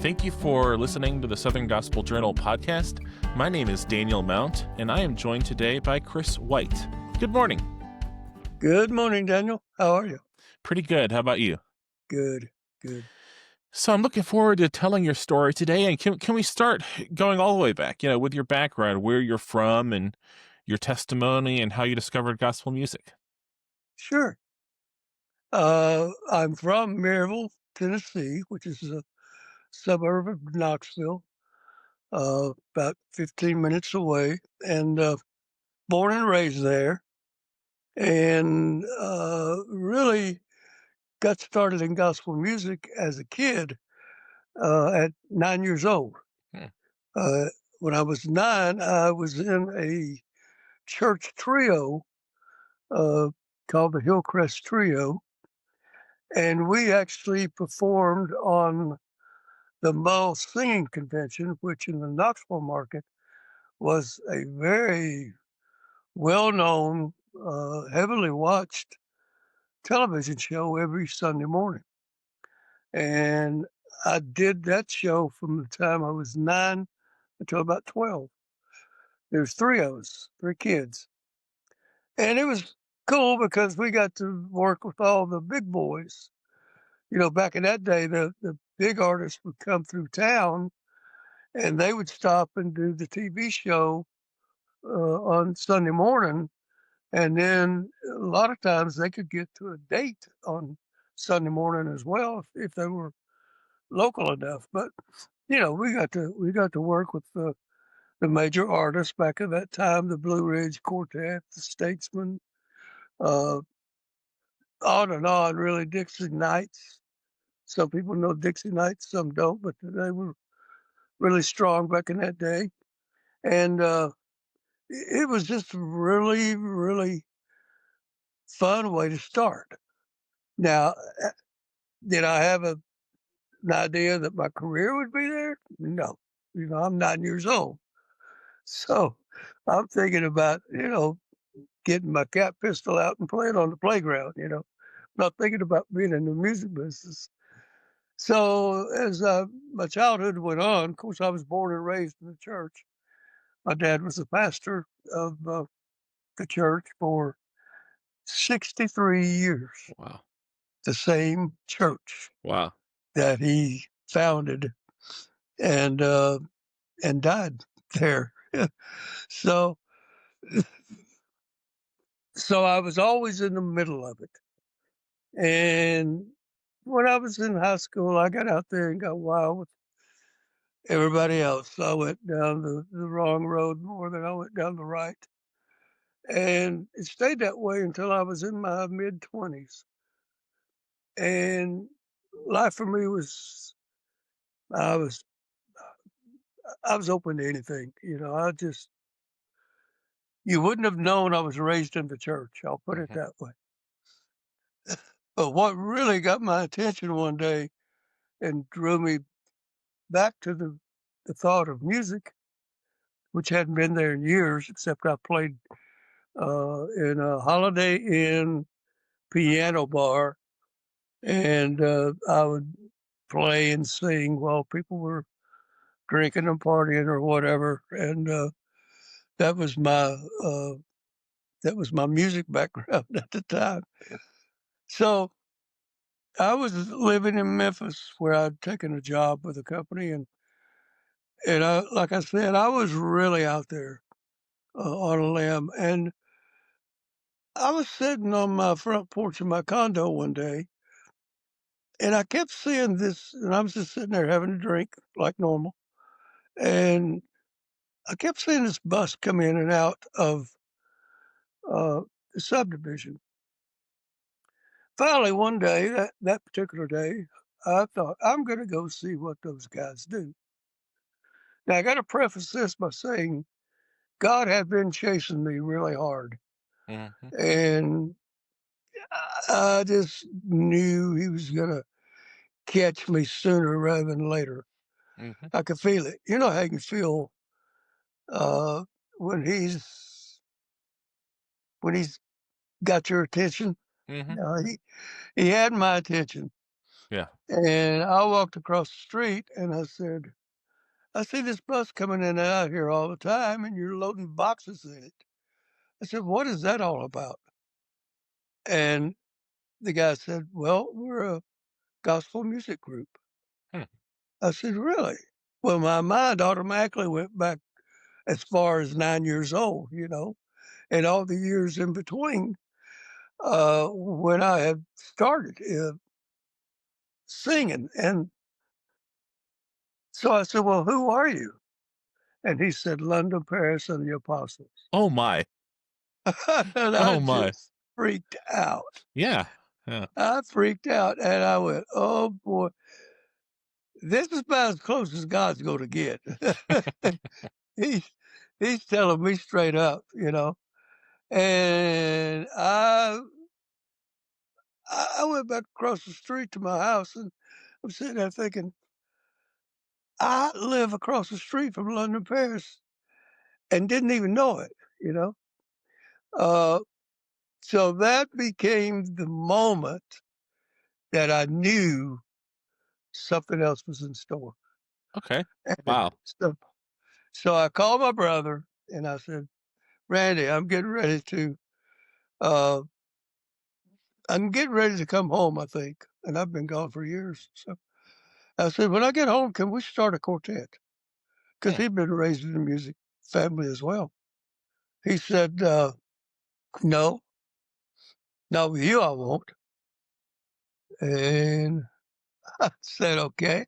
Thank you for listening to the Southern Gospel Journal podcast. My name is Daniel Mount, and I am joined today by Chris White. Good morning. Good morning, Daniel. How are you? Pretty good. How about you? Good. So I'm looking forward to telling your story today. And can we start going all the way back, with your background, where you're from and your testimony and how you discovered gospel music? Sure. I'm from Maryville, Tennessee, which is a suburb of Knoxville, about 15 minutes away, and born and raised there. And really got started in gospel music as a kid at 9 years old. Hmm. When I was 9, I was in a church trio called the Hillcrest Trio. And we actually performed on the Mull Singing Convention, which in the Knoxville market was a very well-known, heavily watched television show every Sunday morning. And I did that show from the time I was 9 until about 12. There's three of us, three kids. And it was cool because we got to work with all the big boys. Back in that day, the big artists would come through town and they would stop and do the TV show on Sunday morning. And then a lot of times they could get to a date on Sunday morning as well if they were local enough. But we got to work with the major artists back at that time, the Blue Ridge Quartet, the Statesmen, uh, on and on. Really, Dixie Knights. Some people know Dixie Knights, some don't, but they were really strong back in that day. And it was just a really, really fun way to start. Now, did I have an idea that my career would be there? No. I'm 9 years old. So I'm thinking about, getting my cat pistol out and playing on the playground, not thinking about being in the music business. So as my childhood went on, of course, I was born and raised in the church. My dad was the pastor of the church for 63 years. Wow. The same church Wow. that he founded and died there. so so I was always in the middle of it. And when I was in high school, I got out there and got wild with everybody else. I went down the wrong road more than I went down the right. And it stayed that way until I was in my mid-20s. And life for me was I was I was open to anything. You wouldn't have known I was raised in the church. I'll put it Mhm. that way. But what really got my attention one day and drew me back to the thought of music, which hadn't been there in years, except I played in a Holiday Inn piano bar, and I would play and sing while people were drinking and partying or whatever. And that was my uh, that was my music background at the time. So I was living in Memphis where I'd taken a job with a company, and like I said, I was really out there on a limb. And I was sitting on my front porch of my condo one day, and I kept seeing this, and I was just sitting there having a drink like normal, and I kept seeing this bus come in and out of the subdivision. Finally, one day, that particular day, I thought, I'm going to go see what those guys do. Now, I got to preface this by saying God had been chasing me really hard. Mhm. And I just knew he was going to catch me sooner rather than later. Mhm. I could feel it. You know how you can feel uh, when he's got your attention. Mhm. He had my attention, Yeah. And I walked across the street and I said, "I see this bus coming in and out here all the time, and you're loading boxes in it." I said, "What is that all about?" And the guy said, "Well, we're a gospel music group." Hmm. I said, "Really?" Well, my mind automatically went back as far as 9 years old, and all the years in between when I had started singing. And so I said, "Well, who are you?" And he said, "London, Paris, and the Apostles." Oh my. And I Oh my. just freaked out. Yeah. Yeah. I freaked out and I went, "Oh boy, this is about as close as God's going to get." he's, he's telling me straight up. And I went back across the street to my house and I'm sitting there thinking, I live across the street from London, Paris and didn't even know it, you know? Uh, so that became the moment that I knew something else was in store. Okay. And Wow. so I called my brother and I said, "Randy, uh, I'm getting ready to come home, I think. And I've been gone for years." So I said, "When I get home, can we start a quartet?" Because Hmm. he'd been raised in a music family as well. He said, "No, not with you, I won't." And I said, "Okay."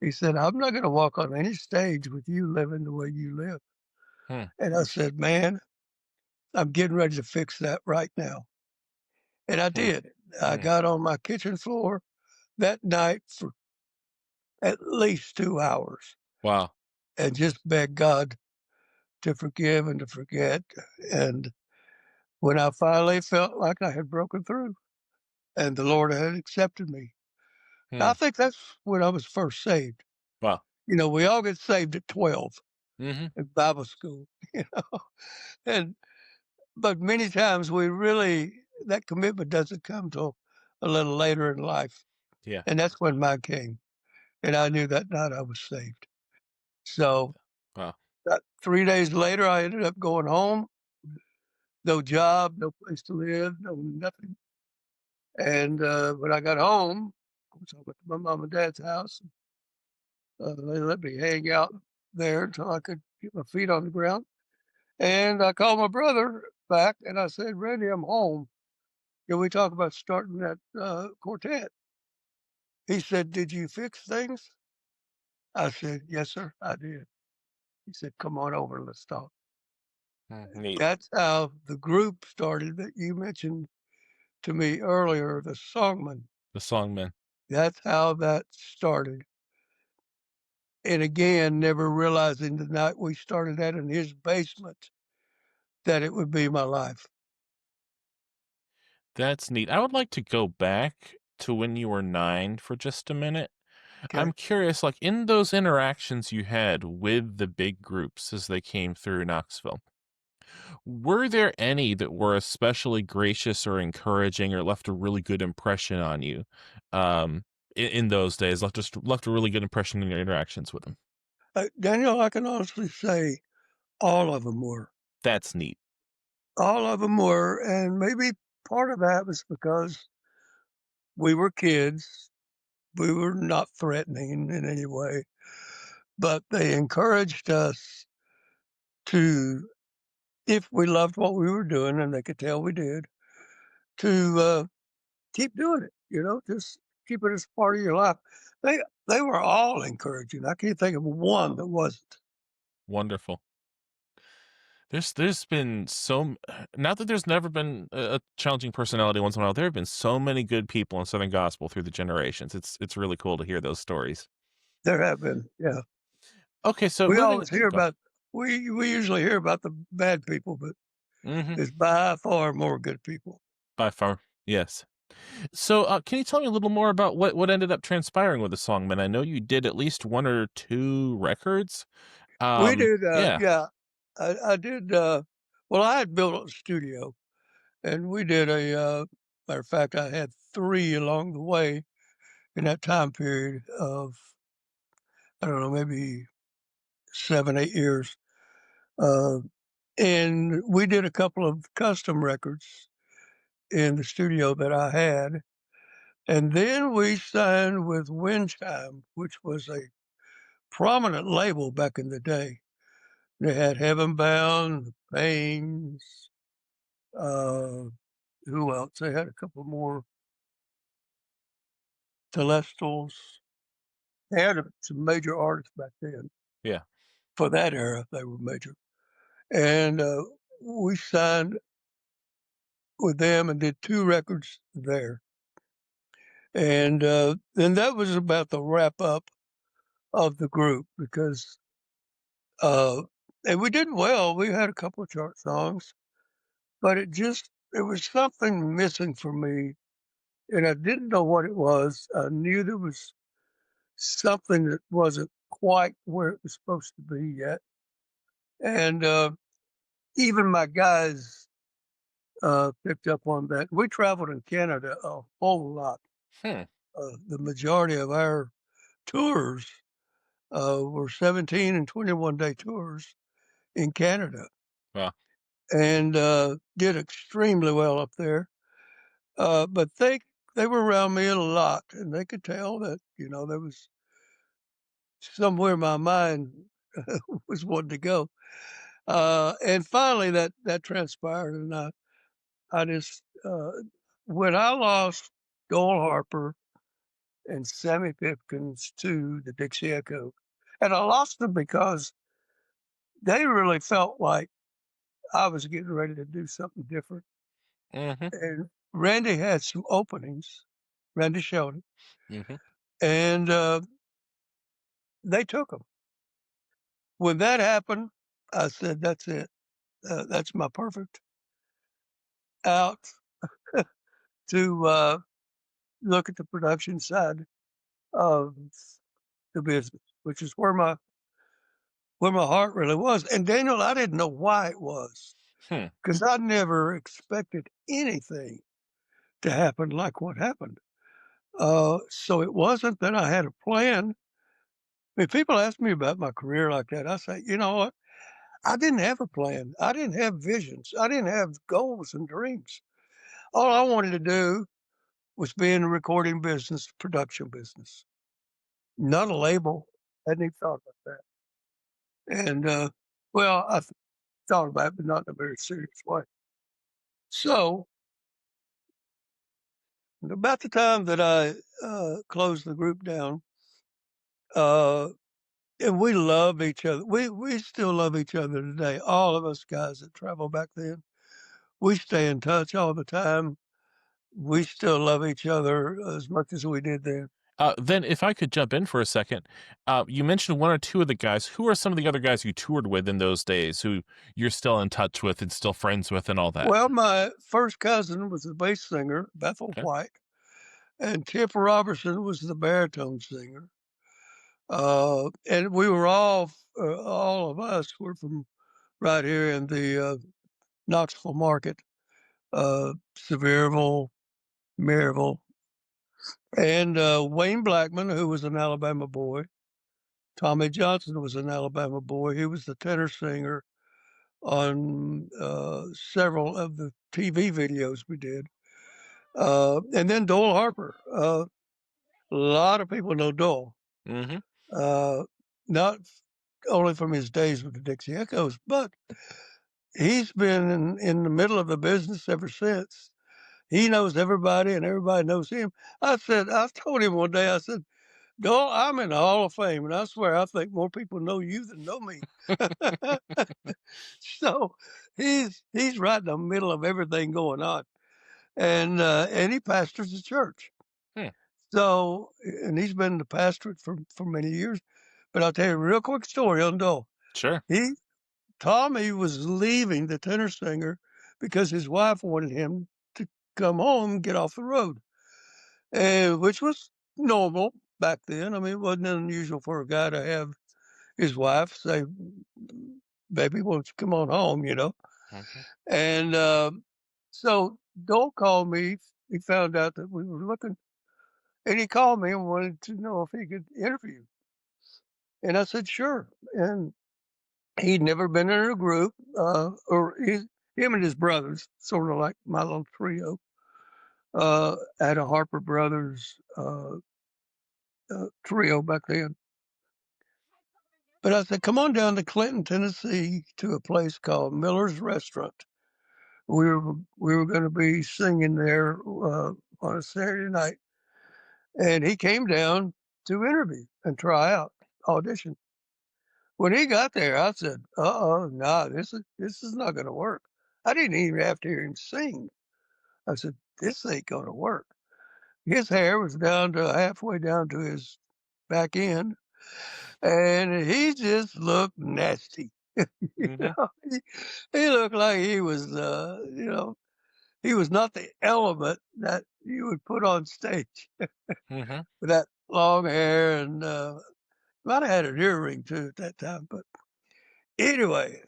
He said, "I'm not going to walk on any stage with you living the way you live." Hmm. And I said, "Man, I'm getting ready to fix that right now." And I Hmm. did. I Hmm. got on my kitchen floor that night for at least 2 hours Wow. and just begged God to forgive and to forget. And when I finally felt like I had broken through and the Lord had accepted me, Hmm. I think that's when I was first saved. Wow. We all get saved at 12 Mhm. in Bible school, you know, and but many times that commitment doesn't come till a little later in life. Yeah. And that's when mine came. And I knew that night I was saved. So Wow. 3 days later, I ended up going home, no job, no place to live, no nothing. And when I got home, of course, I went to my mom and dad's house. They let me hang out there until I could get my feet on the ground. And I called my brother back and I said, "Randy, I'm home. Can we talk about starting that quartet?" He said, "Did you fix things?" I said, "Yes, sir, I did." He said, "Come on over, let's talk." Neat. That's how the group started that you mentioned to me earlier, the Songman. The songman. That's how that started. And again, never realizing the night we started that in his basement that it would be my life. That's neat. I would like to go back to when you were 9 for just a minute. Okay. I'm curious, like, in those interactions you had with the big groups as they came through Knoxville, were there any that were especially gracious or encouraging or left a really good impression on you, in those days? Left a really good impression in your interactions with them? Daniel, I can honestly say all of them were. That's neat. All of them were. And maybe part of that was because we were kids. We were not threatening in any way, but they encouraged us to, if we loved what we were doing, and they could tell we did, to keep doing it. Just keep it as part of your life. They they were all encouraging. I can't think of one that wasn't. Wonderful. There's been not that there's never been a challenging personality once in a while. There have been so many good people in Southern Gospel through the generations. It's really cool to hear those stories. There have been, yeah. Okay, so We moving always hear go. about we usually hear about the bad people, but Mhm. there's by far more good people. By far. Yes. So, can you tell me a little more about what ended up transpiring with the Songmen? I know you did at least 1 or 2 records. We did, Yeah. yeah. I did. Well, I had built a studio, and we did a. Matter of fact, I had three along the way, in that time period of, I don't know, maybe 7, 8 years. Uh, and we did a couple of custom records in the studio that I had. And then we signed with Windchime, which was a prominent label back in the day. They had Heaven Bound, The Pains, uh, who else? They had a couple more Telestals. They had some major artists back then. Yeah. For that era, they were major. And we signed with them and did 2 records there. And then that was about the wrap up of the group because, uh, and we did well. We had a couple of chart songs, but it was something missing for me. And I didn't know what it was. I knew there was something that wasn't quite where it was supposed to be yet. And even my guys picked up on that. We traveled in Canada a whole lot. Hmm. The majority of our tours were 17 and 21-day tours in Canada Well. and did extremely well up there. But they were around me a lot, and they could tell that there was somewhere my mind was wanting to go. And finally, that transpired, and I just when I lost Dole Harper and Sammy Pipkins to the Dixie Echo, and I lost them because they really felt like I was getting ready to do something different. Mhm. And Randy had some openings, Randy Sheldon, Mhm. and they took them. When that happened, I said, "That's it. That's my perfect out to look at the production side of the business, which is where my heart really was." And Daniel, I didn't know why it was Hmm. because I never expected anything to happen like what happened. So it wasn't that I had a plan. I mean, people ask me about my career like that. I say, you know what? I didn't have a plan. I didn't have visions. I didn't have goals and dreams. All I wanted to do was be in the recording business, production business, not a label. I hadn't even thought about that. And well, thought about it, but not in a very serious way. So about the time that I closed the group down, uh, and we love each other. We still love each other today. All of us guys that travel back then, we stay in touch all the time. We still love each other as much as we did then. Then if I could jump in for a second, you mentioned 1 or 2 of the guys. Who are some of the other guys you toured with in those days who you're still in touch with and still friends with and all that? Well, my first cousin was the bass singer, Bethel Okay. White, and Tip Robertson was the baritone singer. And we were all of us were from right here in the Knoxville market, Sevierville, Maryville, and Wayne Blackman, who was an Alabama boy. Tommy Johnson was an Alabama boy. He was the tenor singer on several of the TV videos we did. And then Dole Harper. A lot of people know Dole, Mhm. uh, not only from his days with the Dixie Echoes, but he's been in the middle of the business ever since. He knows everybody and everybody knows him. I told him one day, I said, Dole, I'm in the Hall of Fame, and I swear I think more people know you than know me. So he's right in the middle of everything going on, and he pastors the church. Hmm. So and he's been the pastorate for many years. But I'll tell you a real quick story on Dole. Sure. He Tommy was leaving the tenor singer because his wife wanted him to come home and get off the road, and which was normal back then. I mean, it wasn't unusual for a guy to have his wife say, "Baby, won't you come on home?" Mhm. And so Dole called me. He found out that we were looking, and he called me and wanted to know if he could interview, and I said, "Sure," and he'd never been in a group, or him and his brothers, sorta like my little trio, at a Harper Brothers, trio back then. But I said, "Come on down to Clinton, Tennessee, to a place called Miller's Restaurant." We were gonna be singing there, on a Saturday night, and he came down to interview and try out, audition. When he got there, I said, "Uh-oh, nah, this is not gonna work." I didn't even have to hear him sing. I said, "This ain't gonna work." His hair was down to halfway down to his back end, and he just looked nasty. You Mhm, know, he looked like he was, he was not the element that you would put on stage mhm, with that long hair and, might have had an earring too at that time, but anyway,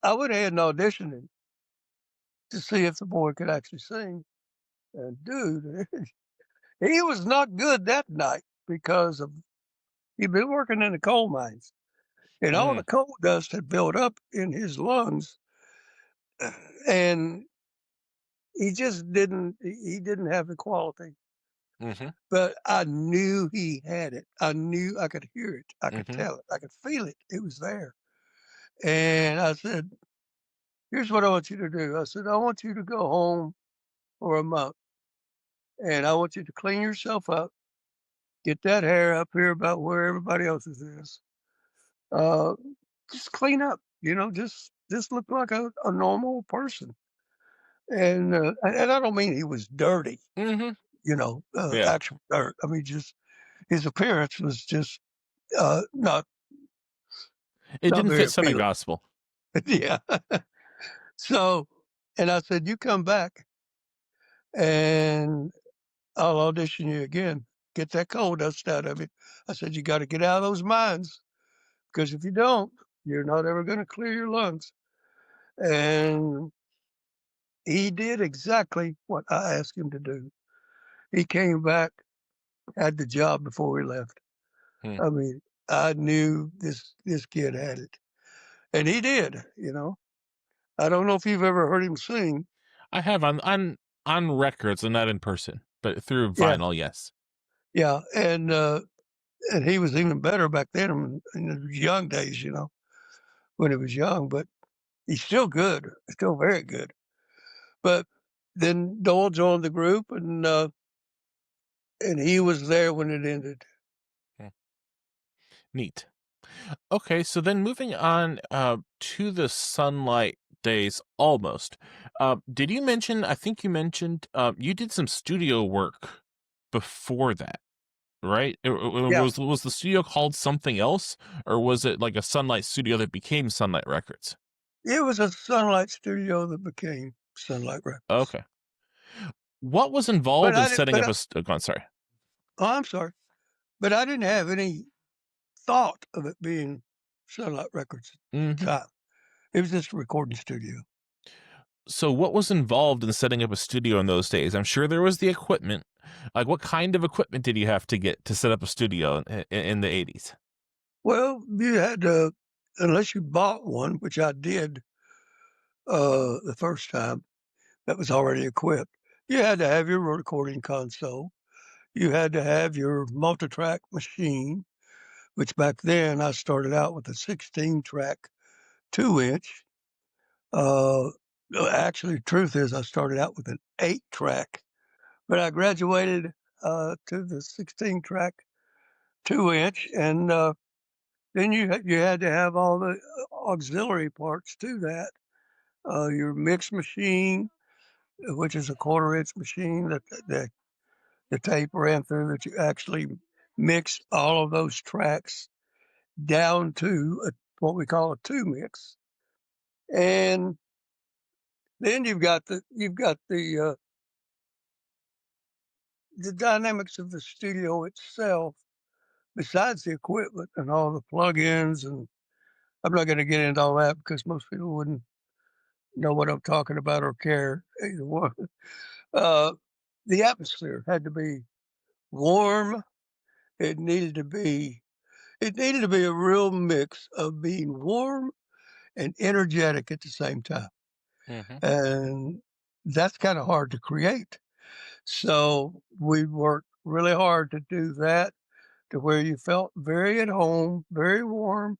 I went ahead and auditioned him to see if the boy could actually sing, and dude, he was not good that night because of he'd been working in the coal mines, and all mm, the coal dust had built up in his lungs, and he didn't have the quality. mhm, But I knew he had it. I knew I could hear it. I could mhm, tell it. I could feel it. It was there. And I said, "Here's what I want you to do." I said, "I want you to go home for a month, and I want you to clean yourself up, get that hair up here about where everybody else's is. Uh, just clean up, just look like a normal person." And I don't mean he was dirty, mhm. Yeah. actual dirt. I mean, just his appearance was just not It not didn't very fit Southern appealing. gospel. Yeah. So, and I said, "You come back and I'll audition you again. Get that coal dust out of you." I said, "You got to get out of those mines because if you don't, you're not ever going to clear your lungs." And he did exactly what I asked him to do. He came back, had the job before we left. Hmm. I mean, I knew this kid had it, and he did. I don't know if you've ever heard him sing. I have on records and not in person, but through Yeah, vinyl, yes. yeah, and he was even better back then in his young days, when he was young, but he's still good, still very good. But then Dole joined the group and he was there when it ended. Hmm. Neat. Okay, so then moving on to the Sunlight days almost. Did you mention, I think you mentioned, you did some studio work before that, right? Yeah, Was the studio called something else, or was it like a Sunlight studio that became Sunlight Records? it was a Sunlight studio that became Sunlight Records. Okay. What was But involved in I didn't setting but up a oh, go on, sorry. I'm sorry, but I didn't have any thought of it being Sunlight Records at the Mhm. time. It was just a recording studio. So what was involved in setting up a studio in those days? I'm sure there was the equipment. Like, what kind of equipment did you have to get to set up a studio in the 80s? Well, you had to, unless you bought one, which I did the first time, that was already equipped. You had to have your recording console. You had to have your multi-track machine, which back then I started out with a 16-track 2-inch. Uh, Actually, the truth is I started out with an 8-track, but I graduated to the 16-track 2-inch, and then you had to have all the auxiliary parts to that. Your mix machine, which is a quarter-inch machine that the tape ran through, that you actually mix all of those tracks down to what we call a two mix, and then you've got the dynamics of the studio itself. Besides the equipment and all the plugins, and I'm not going to get into all that because most people wouldn't know what I'm talking about or care either one. Uh, the atmosphere had to be warm. It needed to be it needed to be a real mix of being warm and energetic at the same time. Mhm. And that's kind of hard to create. So we worked really hard to do that to where you felt very at home, very warm,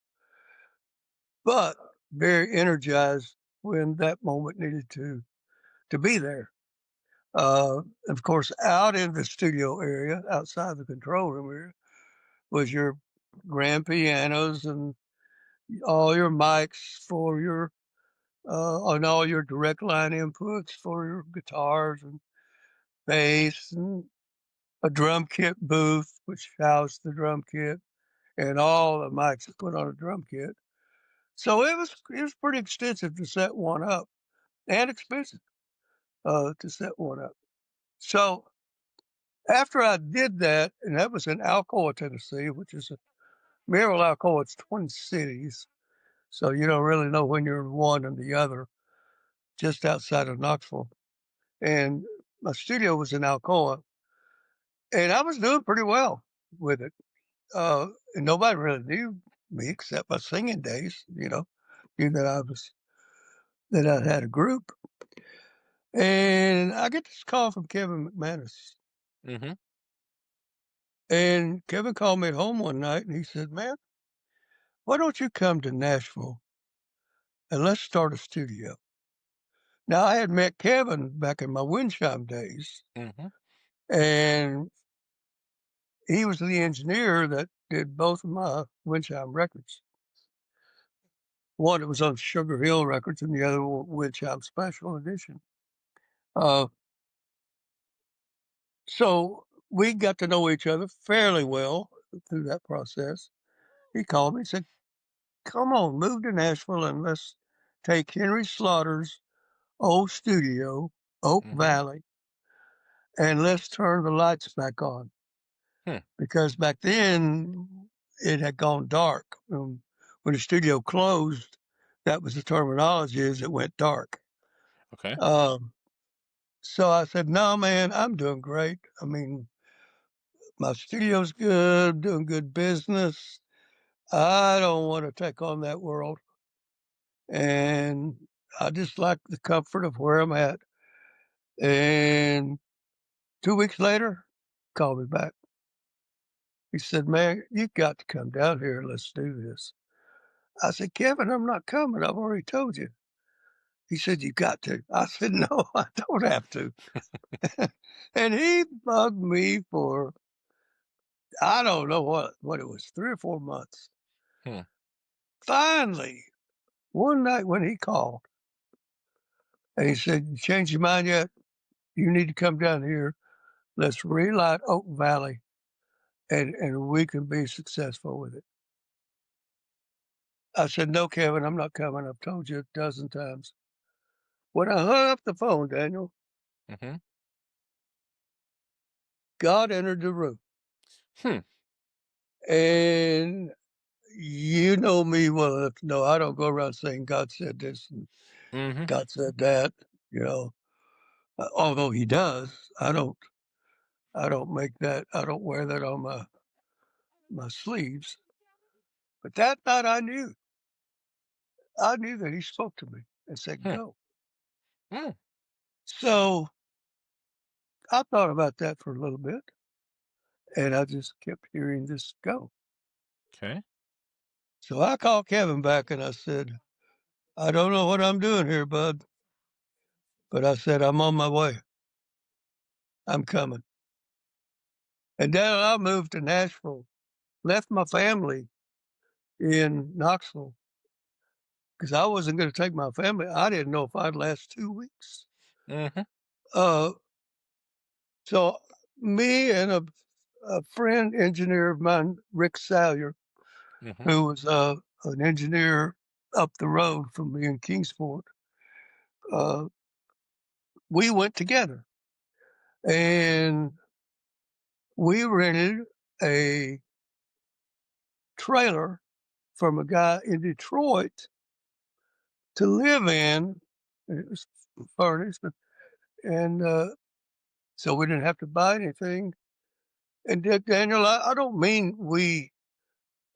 but very energized when that moment needed to be there. Of course, out in the studio area, outside the control room area, was your grand pianos and all your mics for your and all your direct line inputs for your guitars and bass and a drum kit booth, which housed the drum kit and all the mics that put on a drum kit. So it was pretty extensive to set one up and expensive to set one up. So after I did that, and that was in Alcoa, Tennessee, which is a Maryville, Alcoa, it's twin cities. So you don't really know when you're in one and the other, just outside of Knoxville. And my studio was in Alcoa, and I was doing pretty well with it. And nobody really knew me except my singing days, knew that I had a group. And I get this call from Kevin McManus. Mhm. And Kevin called me at home one night and he said, "Man, why don't you come to Nashville and let's start a studio?" Now, I had met Kevin back in my Windchime days, Mhm. and he was the engineer that did both of my Windchime records. One that was on Sugar Hill Records and the other one, Windchime Special Edition. Uh, so we got to know each other fairly well through that process. He called me and said, "Come on, move to Nashville and let's take Henry Slaughter's old studio, Oak Mhm. Valley, and let's turn the lights back on." Hmm. Because back then it had gone dark. When the studio closed, that was the terminology, is it went dark. Okay. Um, so I said, "No, man, I'm doing great. I mean, my studio's good, doing good business. I don't want to take on that world. And I just like the comfort of where I'm at." And 2 weeks later, called me back. He said, "Man, you got to come down here and let's do this." I said, "Kevin, I'm not coming. I've already told you." He said, "You got to." I said, "No, I don't have to." And he bugged me for, I don't know what it was, 3 or 4 months. Hmm. Finally, one night when he called and he said, "You changed your mind yet? You need to come down here. Let's relight Oak Valley and we can be successful with it." I said, "No, Kevin, I'm not coming. I've told you a dozen times." When I hung up the phone, Daniel, Mhm. God entered the room. Hmm. And you know me well enough to know I don't go around saying God said this and Mhm. God said that, you know. Although he does, I don't make that, I don't wear that on my sleeves. But that night I knew that he spoke to me and said, Hmm. "Go." Hmm. So I thought about that for a little bit and I just kept hearing this go. Okay. So I called Kevin back and I said, "I don't know what I'm doing here, bud, but I said, I'm on my way. I'm coming." And then I moved to Nashville, left my family in Knoxville because I wasn't going to take my family. I didn't know if I'd last 2 weeks. Mhm. Uh, so me and a friend engineer of mine, Rick Salyer, Mhm. who was an engineer up the road from me in Kingsport, uh, we went together and we rented a trailer from a guy in Detroit to live in. It was furnished, and so we didn't have to buy anything. And Daniel, I don't mean we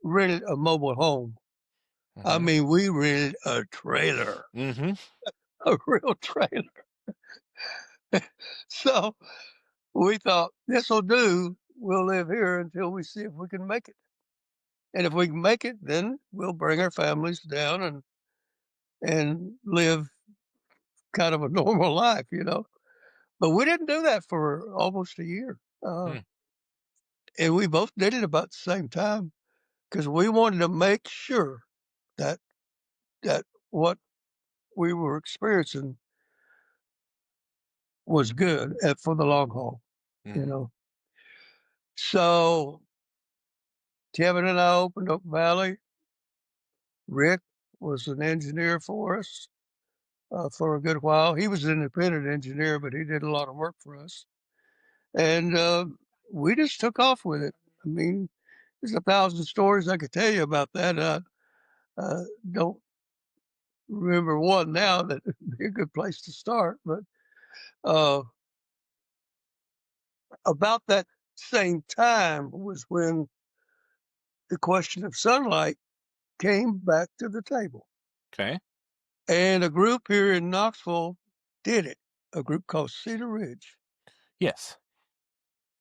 rented a mobile home. I Mhm. mean, we rented a trailer, Mhm. a real trailer. So we thought this will do. We'll live here until we see if we can make it. And if we can make it, then we'll bring our families down and live kind of a normal life, you know. But we didn't do that for almost a year. Hmm. And we both did it about the same time because we wanted to make sure that that what we were experiencing was good for the long haul, you Mhm. know. So Kevin and I opened up Valley. Rick was an engineer for us for a good while. He was an independent engineer, but he did a lot of work for us. And we just took off with it. I mean, there's 1,000 stories I could tell you about that. Don't remember one now that would be a good place to start. But uh, about that same time was when the question of sunlight came back to the table. Okay. And a group here in Knoxville did it, a group called Cedar Ridge. Yes.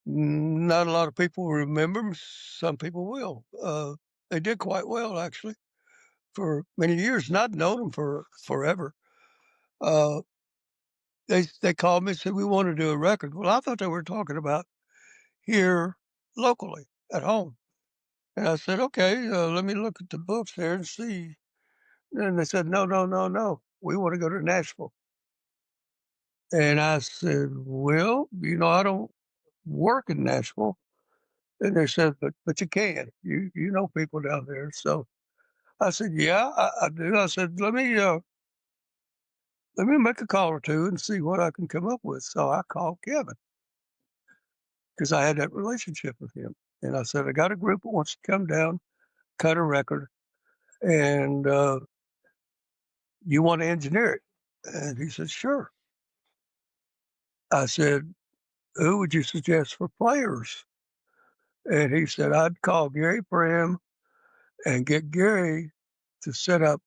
Not a lot of people remember 'em, some people will. They did quite well, actually, for many years, and I'd known them for forever. Uh, they called me and said, "We want to do a record." Well, I thought they were talking about here locally at home. And I said, "Okay, let me look at the books there and see." And they said, "No, no, no, no. We want to go to Nashville." And I said, "Well, I don't work in Nashville." And they said, "But you can. You know people down there." So I said, "Yeah, I do." I said, let me make a call or two and see what I can come up with." So I called Kevin because I had that relationship with him. And I said, "I got a group that wants to come down, cut a record, and you want to engineer it?" And he said, "Sure." I said, "Who would you suggest for players?" And he said, "I'd call Gary Prim and get Gary to set up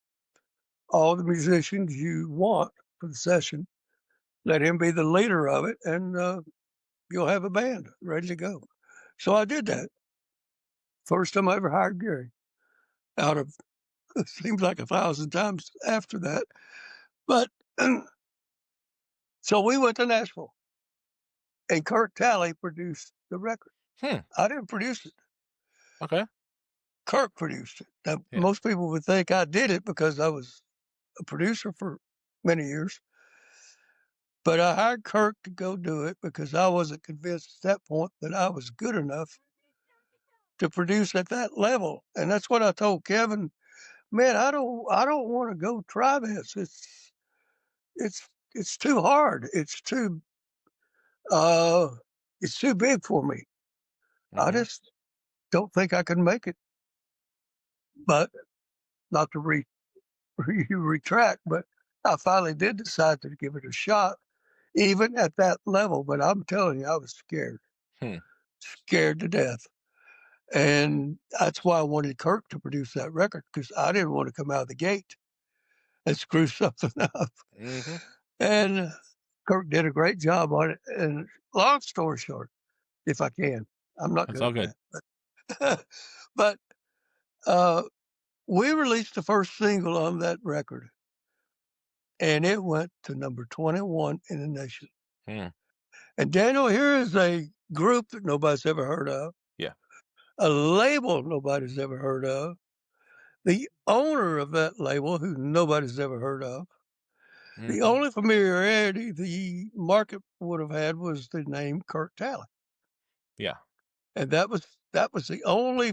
all the musicians you want for the session. Let him be the leader of it, and you'll have a band ready to go." So I did that. First time I ever hired Gary out of it seems like 1,000 times after that. But so we went to Nashville and Kirk Talley produced the record. Hmm. I didn't produce it. Okay. Kirk produced it. Now, Yeah. most people would think I did it because I was a producer for many years, but I hired Kirk to go do it because I wasn't convinced at that point that I was good enough to produce at that level. And that's what I told Kevin. Man, I don't want to go try this. It's it's too hard. Uh it's too big for me. I Mhm. just don't think I can make it. But not to retract, but I finally did decide to give it a shot, even at that level. But I'm telling you, I was scared, Hmm. scared to death. And that's why I wanted Kirk to produce that record because I didn't want to come out of the gate and screw something up. Mhm. And Kirk did a great job on it. And long story short, if I can, I'm not That's good all at good. that. But uh, we released the first single on that record, and it went to number 21 in the nation. Hmm. And Daniel, here is a group that nobody's ever heard of, Yeah. a label nobody's ever heard of, the owner of that label who nobody's ever heard of. The Mhm. only familiarity the market would have had was the name Kurt Talley. Yeah. And that was the only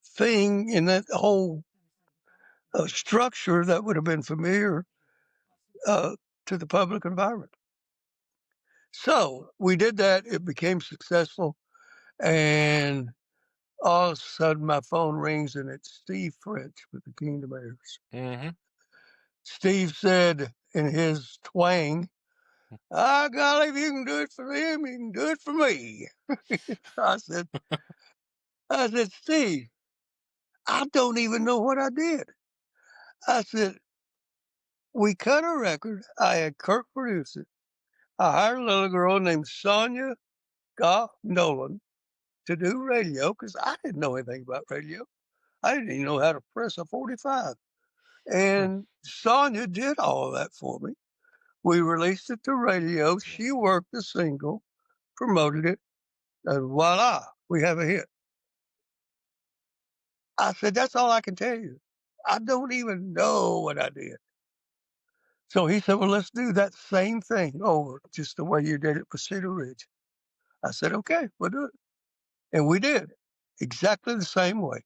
thing in that whole structure that would have been familiar uh, to the public environment. So we did that. It became successful. And all of a sudden, my phone rings and it's Steve French with the Kingdom Heirs. Mhm. Steve said in his twang, "Ah, golly, if you can do it for him, you can do it for me." I said I said, "Steve, I don't even know what I did." I said, "We cut a record. I had Kirk produce it. I hired a little girl named Sonia Goff Nolan to do radio because I didn't know anything about radio. I didn't even know how to press a 45. Hmm. And Sonia did all of that for me. We released it to radio. She worked the single, promoted it, and voila, we have a hit. I said, "That's all I can tell you. I don't even know what I did." So he said, "Well, let's do that same thing over, just the way you did it for Cedar Ridge." I said, "Okay, we'll do it." And we did exactly the same way.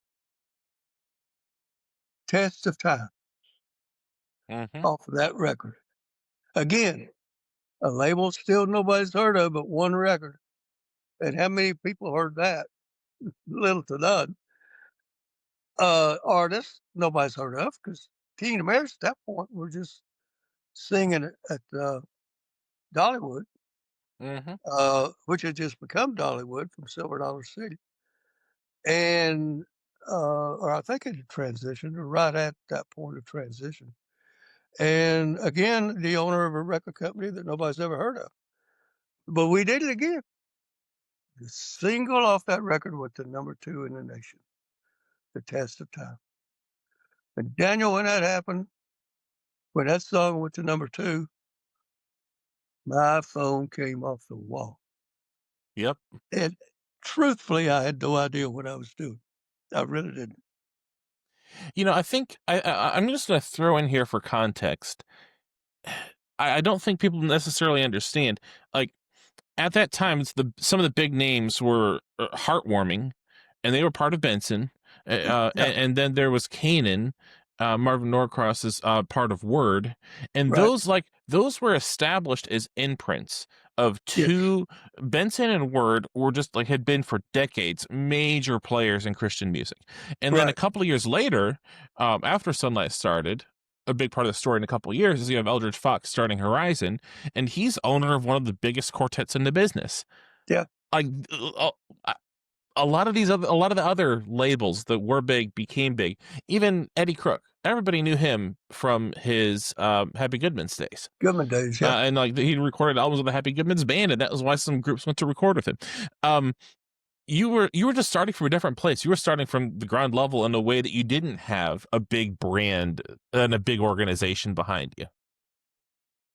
Test of time Hmm. off of that record. Again, a label still nobody's heard of but one record. And how many people heard that? Little to none. Artists nobody's heard of because Teen Americans at that point were just singing it at Dollywood, Hmm. which had just become Dollywood from Silver Dollar City. And, or I think it had transitioned or right at that point of transition. And again, the owner of a record company that nobody's ever heard of. But we did it again. The single off that record went to number 2 in the nation, The Test of Time. And Daniel, when that happened, when that song went to number 2, my phone came off the wall. Yep. And truthfully, I had no idea what I was doing. I really didn't. I think I'm just going to throw in here for context. I don't think people necessarily understand. Like at that time, some of the big names were heartwarming, and they were part of Benson. Yeah, And then there was Kanan, Marvin Norcross's part of Word, and right. those were established as imprints of Yes. two. Benson and Word were just like had been for decades major players in Christian music, and then a Right. couple of years later, after Sonlite started. A big part of the story in a couple of years is you have Eldridge Fox starting Horizon, and he's owner of one of the biggest quartets in the business. Yeah. Like a a lot of the other labels that were big became big. Even Eddie Crook, everybody knew him from his Happy Goodman's days. Goodman days. Yeah. And like he recorded albums with the Happy Goodman's band, and that was why some groups went to record with him. Um, you were just starting from a different place. You were starting from the ground level in a way that you didn't have a big brand and a big organization behind you.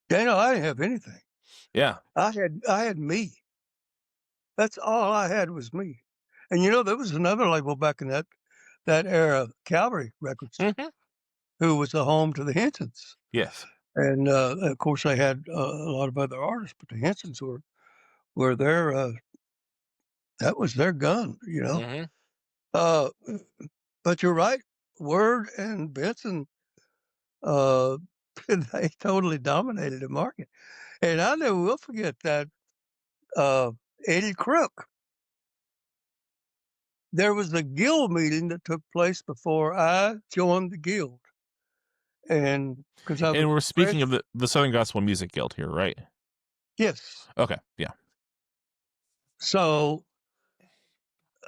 Daniel, I didn't have anything. Yeah. I had me. That's all I had was me. And there was another label back in that era, Calvary Records, Hmm. who was the home to the Hensons. Yes. And of course, they had a lot of other artists, but the Hensons were their that was their gun. Hmm. Uh, but you're right, Word and Benson, uh, they totally dominated the market. And I never will forget that uh, Eddie Crook. There was a guild meeting that took place before I joined the guild, and because I And was we're fresh, speaking of the Southern Gospel Music Guild here, right? yes. Okay. Yeah. So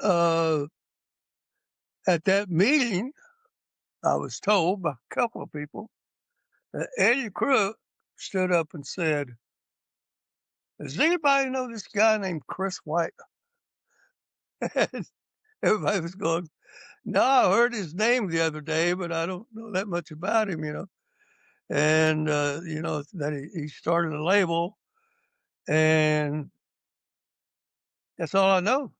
uh, at that meeting, I was told by a couple of people that Eddie Crook stood up and said, "Does anybody know this guy named Chris White?" And everybody was going, "No, I heard his name the other day, but I don't know that much about him." And that he started a label, and that's all I know.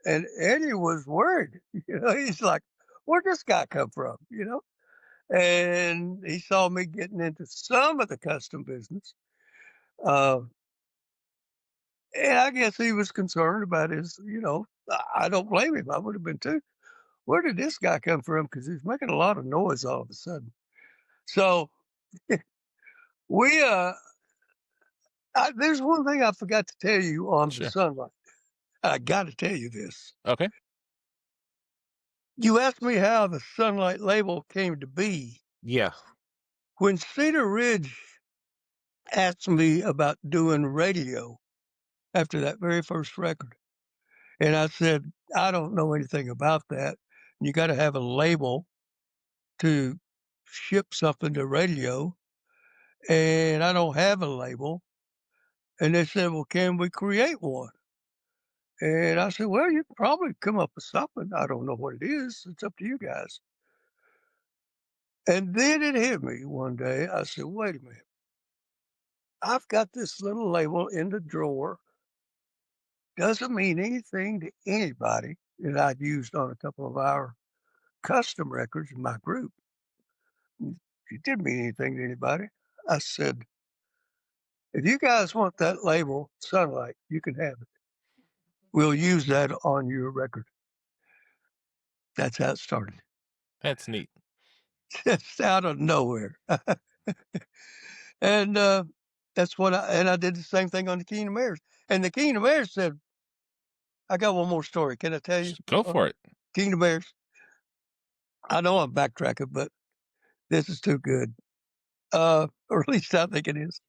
And Eddie was worried. He's like, "Where'd this guy come from?" And he saw me getting into some of the custom business. Uh, and I guess he was concerned about I don't blame him. I would have been too. Where did this guy come from? Because he's making a lot of noise all of a sudden. So we, there's one thing I forgot to tell you on the Sure. Sunlight. I got to tell you this. Okay. You asked me how the Sunlight label came to be. Yeah. When Cedar Ridge asked me about doing radio after that very first record. And I said, I don't know anything about that. You got to have a label to ship something to radio, and I don't have a label. And they said, well, can we create one? And I said, well, you can probably come up with something. I don't know what it is. It's up to you guys. And then it hit me one day. I said, wait a minute. I've got this little label in the drawer. Doesn't mean anything to anybody that I'd used on a couple of our custom records in my group. It didn't mean anything to anybody. I said, if you guys want that label, Sunlight, you can have it. We'll use that on your record. That's how it started. That's neat. Just out of nowhere. And that's what I did the same thing on the Kingdom Heirs. And the Kingdom Heirs said, I got one more story. Can I tell you? Go for it. Kingdom Heirs. I know I'm backtracking, but this is too good. Or at least I think it is.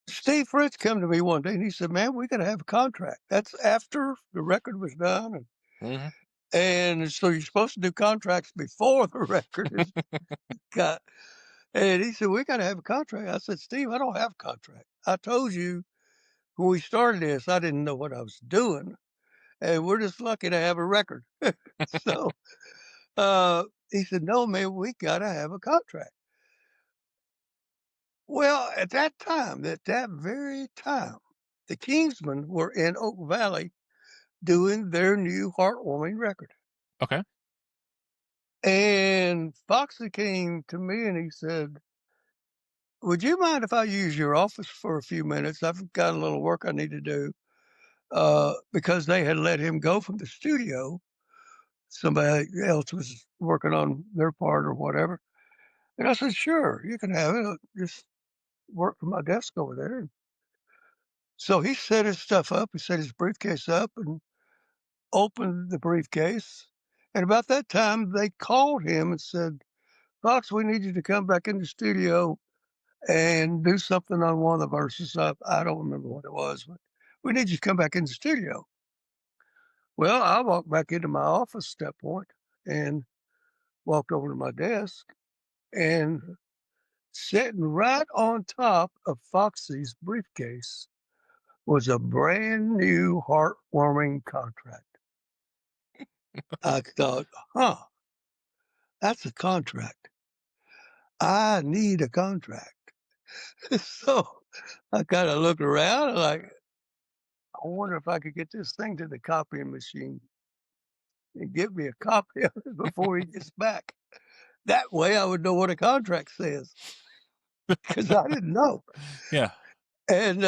Steve Fritz come to me one day and he said, man, we got to have a contract. That's after the record was done. Hmm. And so you're supposed to do contracts before the record is got. And he said, we got to have a contract. I said, Steve, I don't have a contract. I told you when we started this, I didn't know what I was doing. And we're just lucky to have a record. So he said, no, man, we got to have a contract. Well, at that very time, the Kingsmen were in Oak Valley doing their new heartwarming record. Okay. And Foxy came to me and he said, would you mind if I use your office for a few minutes? I've got a little work I need to do. Because they had let him go from the studio. Somebody else was working on their part or whatever. And I said, sure, you can have it. Just work from my desk over there. So he set his stuff up. He set his briefcase up and opened the briefcase. And about that time, they called him and said, Fox, we need you to come back in the studio and do something on one of the verses. I don't remember what it was, but we need you to come back in the studio. Well, I walked back into my office step point and walked over to my desk, and sitting right on top of Foxy's briefcase was a brand new heartwarming contract. I thought, huh, that's a contract. I need a contract. So I kind of looked around and like, I wonder if I could get this thing to the copying machine and give me a copy of it before he gets back. That way I would know what a contract says because I didn't know. Yeah. And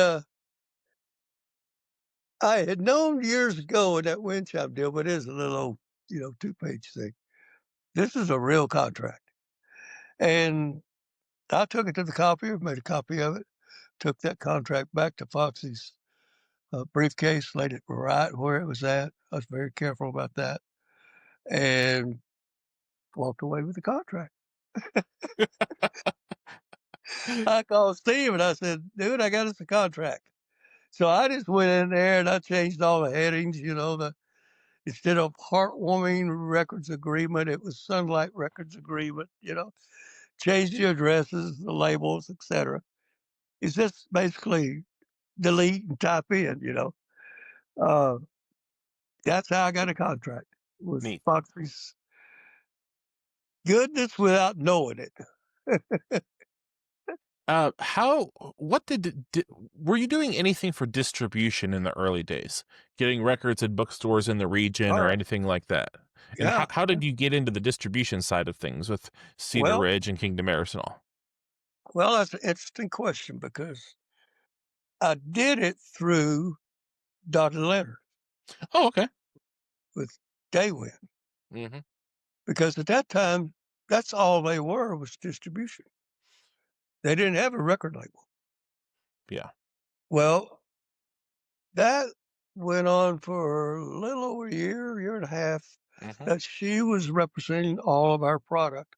I had known years ago in that wind chime deal, but it is a little old, 2-page thing. This is a real contract. And I took it to the copier, made a copy of it, took that contract back to Foxy's briefcase, laid it right where it was at. I was very careful about that and walked away with the contract. I called Steve and I said, dude, I got us a contract. So I just went in there and I changed all the headings, instead of Heartwarming Records Agreement, it was Sonlite Records Agreement, changed the addresses, the labels, etc. It's just basically delete and type in. Uh, that's how I got a contract with Neat. Foxy's goodness without knowing it. What were you doing anything for distribution in the early days? Getting records at bookstores in the region All or right. anything like that? And Yeah. how did you get into the distribution side of things with Cedar Well, Ridge and Kingdom Heirs and all? well, that's an interesting question because I did it through Dotted Letter Oh, okay. with Daywin Hmm. because at that time, that's all they were was distribution. They didn't have a record label. Yeah. Well, that went on for a little over a year and a half, Hmm. that she was representing all of our product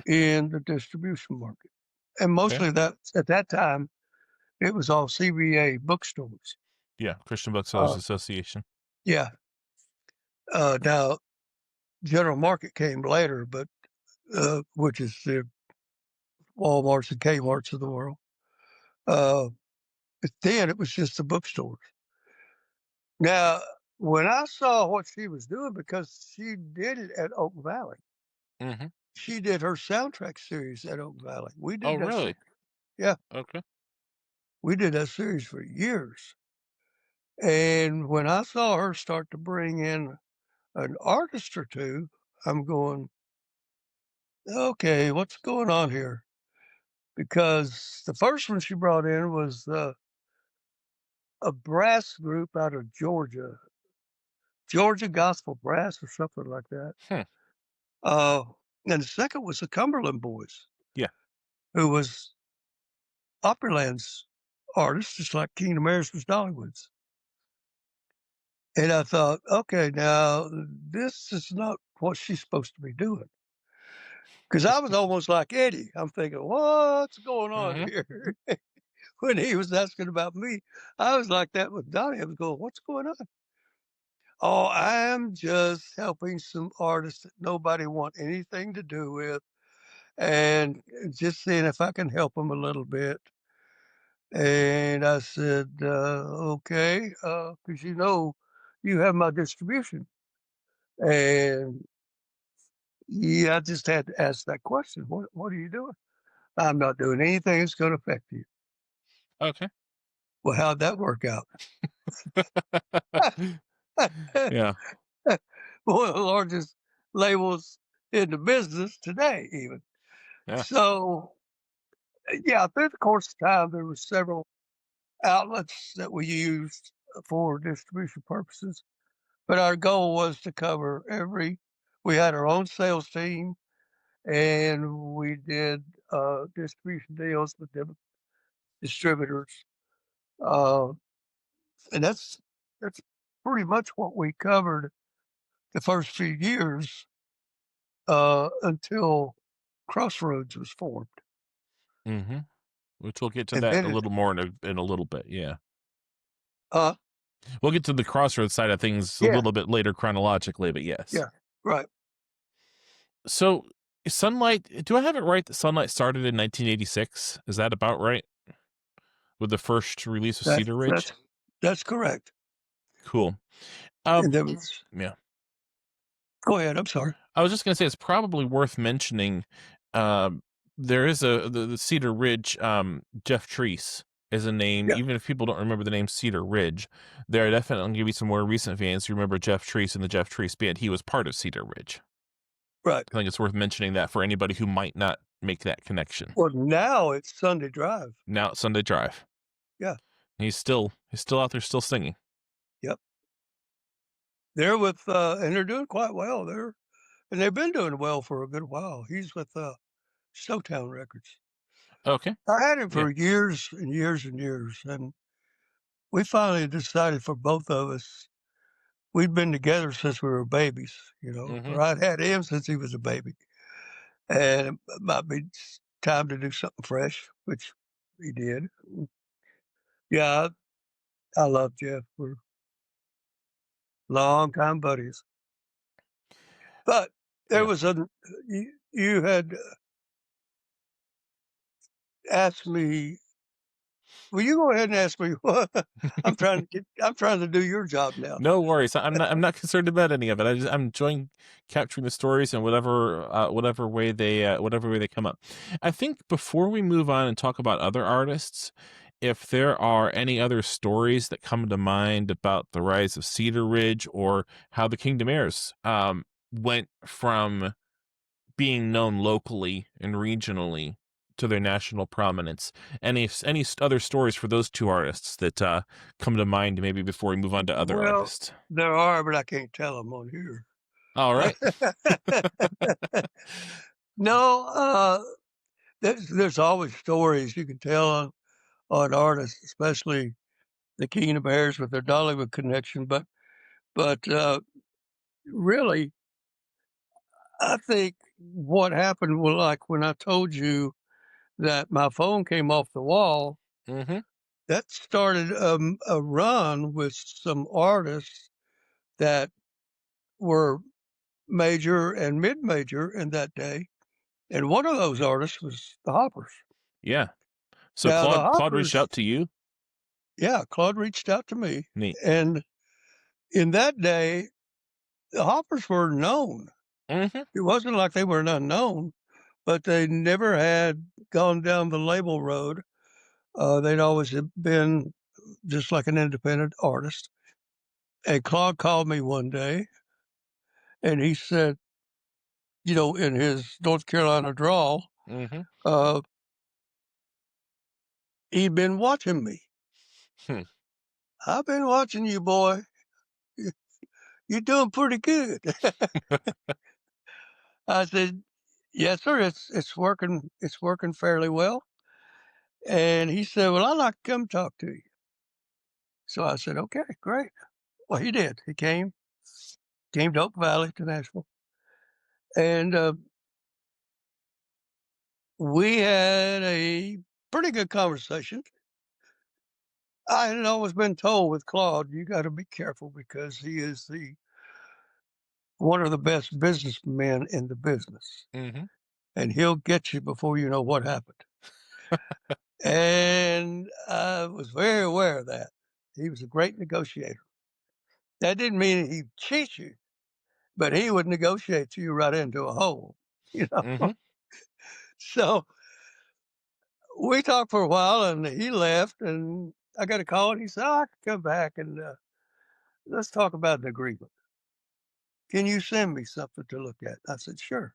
in the distribution market. and Okay. mostly that at that time it was all CBA bookstores. Yeah, Christian Booksellers Uh, Association. yeah. Now General Market came later, but which is the Walmarts and Kmart's of the world. Uh, but then it was just the bookstores. Now, when I saw what she was doing, because she did it at Oak Valley, Mhm. she did her soundtrack series at Oak Valley. We Oh, did that. really? Yeah, Okay. we did that series for years. And when I saw her start to bring in an artist or two, I'm going, okay, what's going on here? Because the first one she brought in was a brass group out of Georgia, Georgia Gospel Brass or something like that. Hmm. Uh, and the second was the Cumberland Boys, Yeah. who was Opryland's artist, just like Kingdom Heirs was Dollywood's. And I thought, okay, now this is not what she's supposed to be doing. Because I was almost like Eddie. I'm thinking, what's going on Mhm. here? When he was asking about me, I was like that with Donnie. I was going, what's going on? Oh, I'm just helping some artists that nobody want anything to do with, and just seeing if I can help them a little bit. And I said, okay, because you have my distribution. And yeah, I just had to ask that question. What are you doing? I'm not doing anything that's going to affect you. Okay. Well, how'd that work out? Yeah. One of the largest labels in the business today, even. Yeah. So, yeah, through the course of time, there were several outlets that we used for distribution purposes. But our goal was to cover we had our own sales team and we did distribution deals with different distributors. Uh, and that's pretty much what we covered the first few years until Crossroads was formed. Mhm. Which we'll get to And that then a it, little more in a little bit, yeah. uh, We'll get to the Crossroads side of things a yeah, little bit later chronologically, but yes. yeah, right. So, Sunlight, do I have it right that Sunlight started in 1986? Is that about right? With the first release of That's, Cedar Ridge? that's, that's correct. Cool. And Um, there was, yeah. go ahead. I'm sorry. I was just gonna say it's probably worth mentioning, um, there is the Cedar Ridge, Jeff Treese is a name, Yeah, even if people don't remember the name Cedar Ridge, there are definitely gonna be some more recent fans who remember Jeff Treese and the Jeff Treese Band. He was part of Cedar Ridge. right. I think it's worth mentioning that for anybody who might not make that connection. Well, now it's Sunday Drive. Now it's Sunday Drive. Yeah, He's still out there still singing. yep. They're with, and they're doing quite well. And they've been doing well for a good while. He's with Snowtown Records. Okay. I had him Yeah. for years and years and years, and we finally decided for both of us. We'd been together since we were babies, or Mhm. I'd had him since he was a baby, and it might be time to do something fresh, which he did. Yeah, I love Jeff. We're longtime buddies. But there Yeah. was you had asked me. Will you go ahead and ask me what I'm trying to do your job now. No worries. I'm not concerned about any of it. I'm enjoying capturing the stories and whatever way they come up. I think before we move on and talk about other artists, if there are any other stories that come to mind about the rise of Cedar Ridge or how the Kingdom Heirs went from being known locally and regionally to their national prominence. Any other stories for those two artists that come to mind maybe before we move on to other Well, artists? there are, but I can't tell them on here. All right. No, there's always stories you can tell on artists, especially the Kingdom Heirs with their Dollywood connection. But really, I think what happened was like when I told you that my phone came off the wall. Mhm. That started a run with some artists that were major and mid-major in that day, and one of those artists was the Hoppers. Yeah. So Now the Claude reached Hoppers, out to you? yeah, Claude reached out to me, Neat. and in that day, the Hoppers were known. Mhm. It wasn't like they were unknown, but they never had gone down the label road. They'd always have been just like an independent artist. And Claude called me one day and he said, in his North Carolina drawl, Mhm. uh, he'd been watching me. Hmm. I've been watching you, boy. You're doing pretty good. I said, yes, sir. It's working. It's working fairly well. And he said, well, I'd like to come talk to you. So I said, okay, great. Well, he did. He came to Oak Valley to Nashville, and we had a pretty good conversation. I had always been told with Claude, you got to be careful because he is the one of the best businessmen in the business, Mhm. and he'll get you before you know what happened. And I was very aware of that. He was a great negotiator. That didn't mean he'd cheat you, but he would negotiate you right into a hole, you know. Mhm. So we talked for a while, and he left, and I got a call, and he said, "Oh, I can come back and let's talk about an agreement. Can you send me something to look at?" I said, "Sure."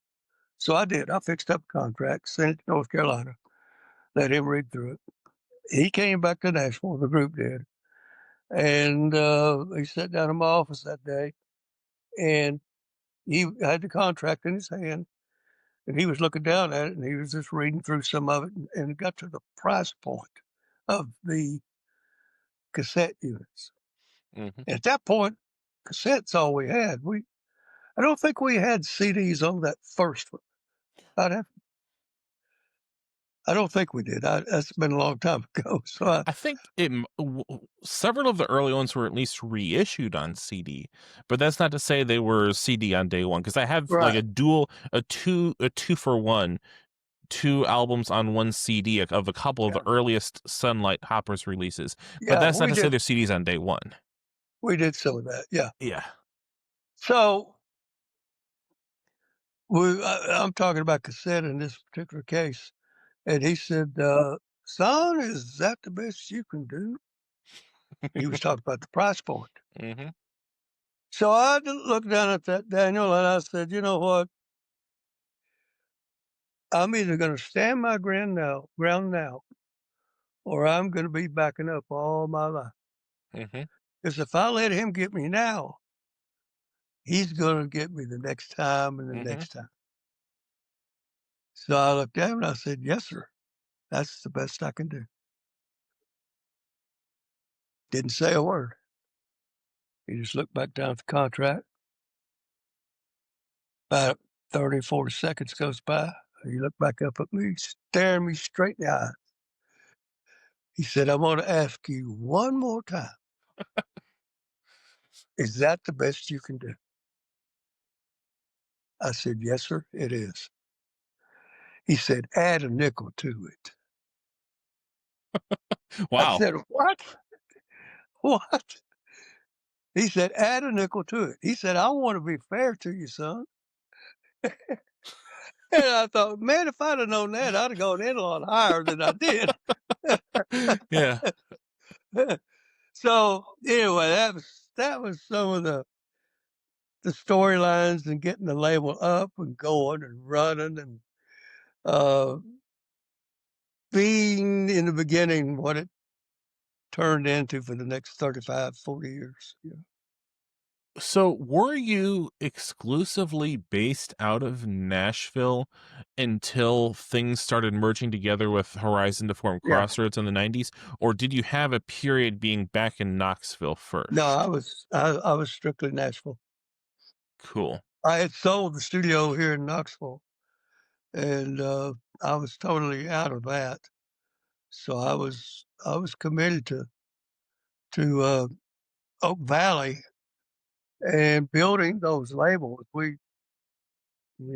So I did. I fixed up a contract, sent it to North Carolina, let him read through it. He came back to Nashville, the group did, and he sat down in my office that day, and he had the contract in his hand, and he was looking down at it, and he was just reading through some of it, and it got to the price point of the cassette units. Mhm. At that point, cassettes all we had. I don't think we had CDs on that first one. I'd have I don't think we did. That's been a long time ago. So I think several of the early ones were at least reissued on CD, but that's not to say they were CD on day one. Because I have like right. a two for one, two albums on one CD of a couple of the Yeah. earliest Sunlight Hoppers releases. But Yeah, that's not to say they're CDs on day one. we did some of that. Yeah. Yeah. So I'm talking about cassette in this particular case. And he said, son, is that the best you can do? He was talking about the price point. Mhm. So I looked down at that, Daniel, and I said, you know what? I'm either going to stand my ground now, or I'm going to be backing up all my life. Mhm. Because if I let him get me now, he's going to get me the next time and the Mhm. next time. So I looked at him and I said, yes, sir. That's the best I can do. Didn't say a word. He just looked back down at the contract. About 30, 40 seconds goes by. He looked back up at me, staring me straight in the eye. He said, "I want to ask you one more time. Is that the best you can do?" I said, "Yes, sir, it is." He said, "Add a nickel to it." I Wow. said, "What? What?" He said, "Add a nickel to it." He said, "I want to be fair to you, son." And I thought, man, if I'd have known that, I'd have gone in a lot higher than I did. Yeah. So anyway, that was some of the storylines and getting the label up and going and running and uh, being in the beginning what it turned into for the next 35, 40 years. Yeah. So, were you exclusively based out of Nashville until things started merging together with Horizon to form Yeah. Crossroads in the 90s? Or did you have a period being back in Knoxville No, first? I was strictly Nashville. Cool. I had sold the studio here in Knoxville and I was totally out of that. So I was committed to Oak Valley and building those labels. We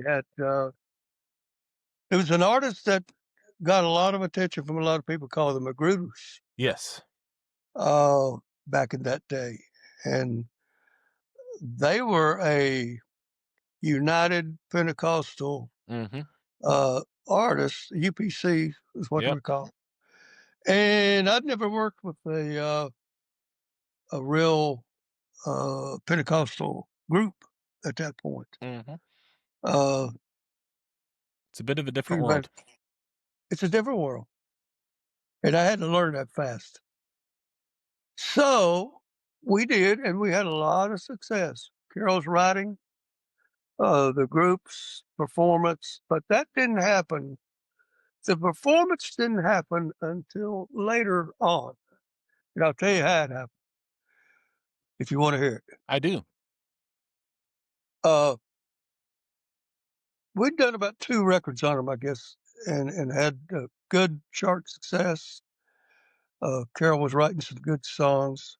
had it was an artist that got a lot of attention from a lot of people called the Magruder's Yes. uh, back in that day, and they were a United Pentecostal Mhm. artist. UPC is what they Yep. were called. And I'd never worked with a real Pentecostal group at that point. Mhm. Uh, It's a bit of a different but world. it's a different world, and I had to learn that fast. So we did, and we had a lot of success. Carol's writing, the group's performance, but that didn't happen. The performance didn't happen until later on, and I'll tell you how it happened if you want to hear it. I do. Uh, we'd done about 2 records on them, I guess, and had, good chart success. Carol was writing some good songs,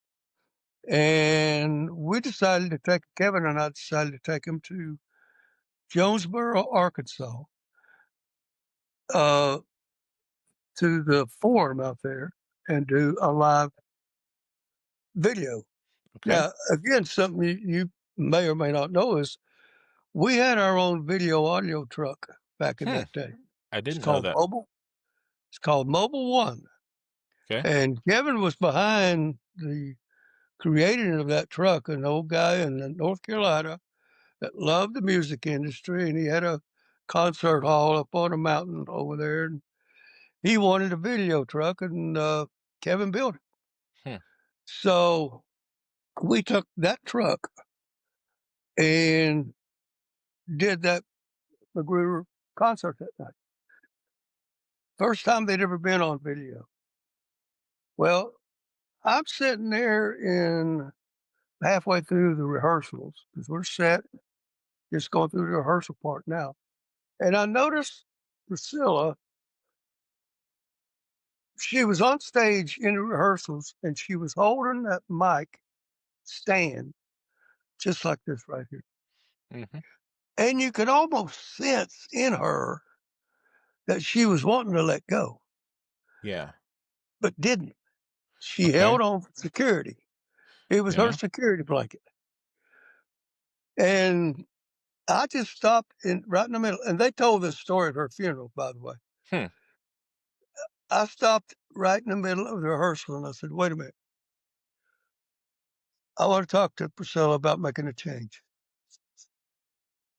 and we decided to take Kevin and I decided to take him to Jonesboro, Arkansas, uh, to the Forum out there and do a live video. Okay. Now, again, something you may or may not know is we had our own video audio truck back in Hmm. that day. I It's didn't know called that. Mobile. It's called Mobile One. Okay. And Kevin was behind the creating of that truck, an old guy in North Carolina that loved the music industry, and he had a concert hall up on a mountain over there, and he wanted a video truck, and Kevin built it. Hmm. So we took that truck and did that Magruder concert that night. First time they'd ever been on video. Well, I'm sitting there in halfway through the rehearsals because we're set, just going through the rehearsal part now. And I noticed Priscilla, she was on stage in the rehearsals and she was holding that mic stand just like this right here. Mhm. And you could almost sense in her that she was wanting to let go, Yeah. but didn't. She Okay. held on for security. It was her Yeah. security blanket. And I just stopped in right in the middle. And they told this story at her funeral, by the way. Hmm. I stopped right in the middle of the rehearsal and I said, wait a minute. I want to talk to Priscilla about making a change.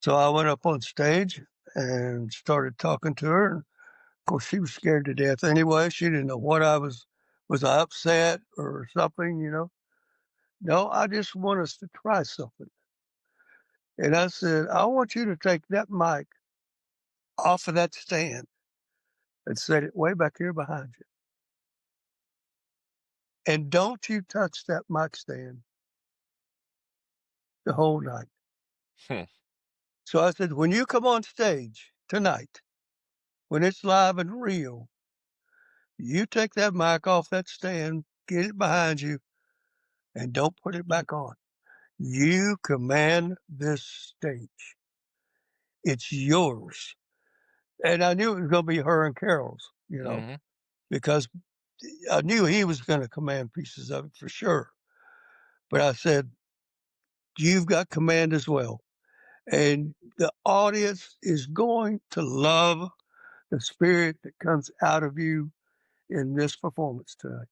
So I went up on stage and started talking to her. And of course, she was scared to death anyway. She didn't know what I was. Was I upset or something? No, I just want us to try something. And I said, I want you to take that mic off of that stand and set it way back here behind you. And don't you touch that mic stand the whole night. Hmm. So I said, when you come on stage tonight, when it's live and real, you take that mic off that stand, get it behind you, and don't put it back on. You command this stage. It's yours. And I knew it was going to be her and Carol's, Mhm. because I knew he was going to command pieces of it for sure. But I said, you've got command as well. And the audience is going to love the spirit that comes out of you in this performance tonight.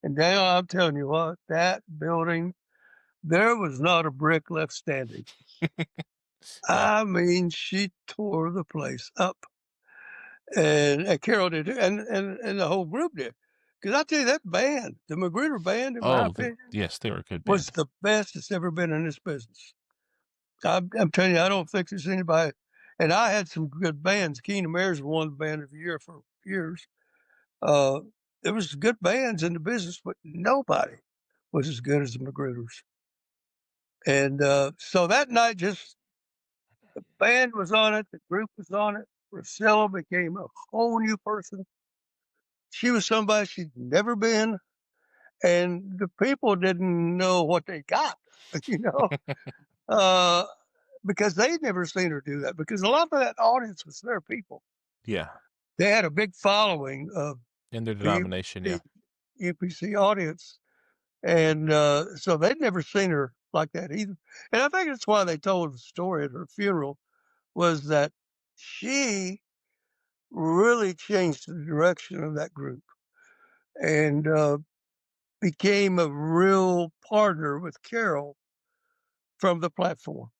And now I'm telling you what, that building, there was not a brick left standing. Yeah. I mean, she tore the place up. And Carol did, and the whole group did. Because I tell you, that band, the Magruder band, in my Oh, opinion, yes, they were a good was band. the best that's ever been in this business. I'm telling you, I don't think there's anybody. And I had some good bands. Keenan Ayers won the band of the year for years. Uh, there was good bands in the business, but nobody was as good as the Magruders. And so that night, just the band was on it, the group was on it. Priscilla became a whole new person. She was somebody she'd never been, and the people didn't know what they got, you know, uh, because they'd never seen her do that. Because a lot of that audience was their people. Yeah. They had a big following of In their the denomination, yeah. UPC audience, and so they'd never seen her like that either. And I think that's why they told the story at her funeral was that she really changed the direction of that group and became a real partner with Carol from the platform.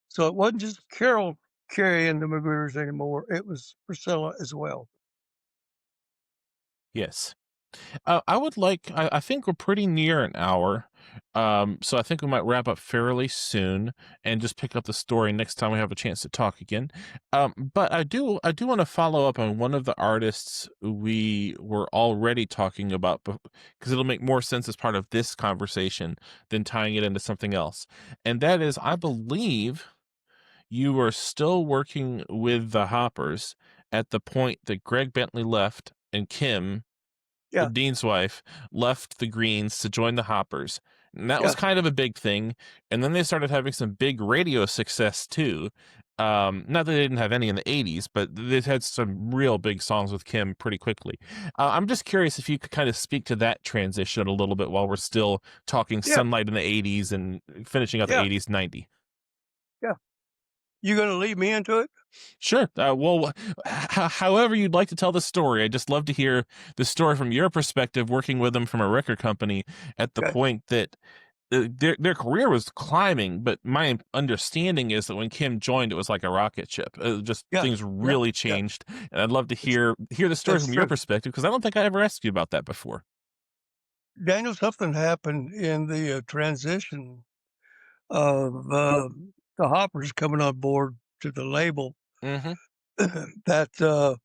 So it wasn't just Carol carrying the McGreers anymore, it was Priscilla as well. Yes. I would like I think we're pretty near an hour, so I think we might wrap up fairly soon and just pick up the story next time we have a chance to talk again. But I do wanna follow up on one of the artists we were already talking about because it'll make more sense as part of this conversation than tying it into something else, and that is, I believe you were still working with the Hoppers at the point that Greg Bentley left and Kim, Yeah, Dean's wife, left the Greens to join the Hoppers. And that was yeah, kind of a big thing. And then they started having some big radio success too. Not that they didn't have any in the 80s, but they've had some real big songs with Kim pretty quickly. I'm just curious if you could kind of speak to that transition a little bit while we're still talking yeah, Sunlight in the 80s and finishing out the yeah, 80s, 90. yeah. You gonna lead me into it? Sure. Well, however you'd like to tell the story, I'd just love to hear the story from your perspective, working with them from a record company at the Okay. point that their career was climbing. But my understanding is that when Kim joined, it was like a rocket ship. Just Yeah, things yeah, really yeah. changed, and I'd love to That's, hear the story that's from your true. perspective because I don't think I ever asked you about that before. Daniel, something happened in the transition of the Hoppers coming on board to the label Hmm. that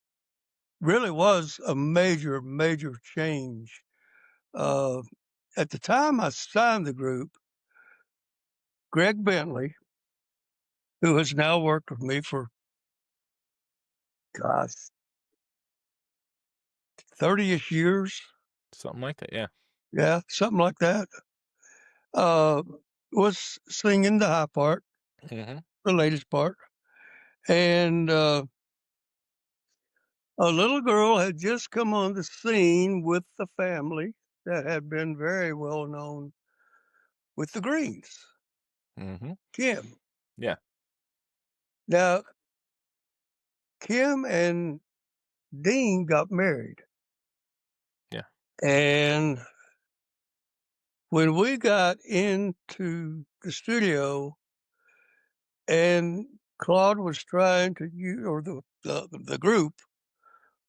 really was a major, major change. Uh, at the time I signed the group, Greg Bentley, who has now worked with me for, gosh, 30-ish years. Something like that. Yeah. Yeah, something like that. Uh, was singing the high part, Hmm. the latest part. And a little girl had just come on the scene with the family that had been very well known with the Greens, Hmm. Kim. Yeah. Now, Kim and Dean got married. Yeah. And when we got into the studio and Claude was trying to use, or the group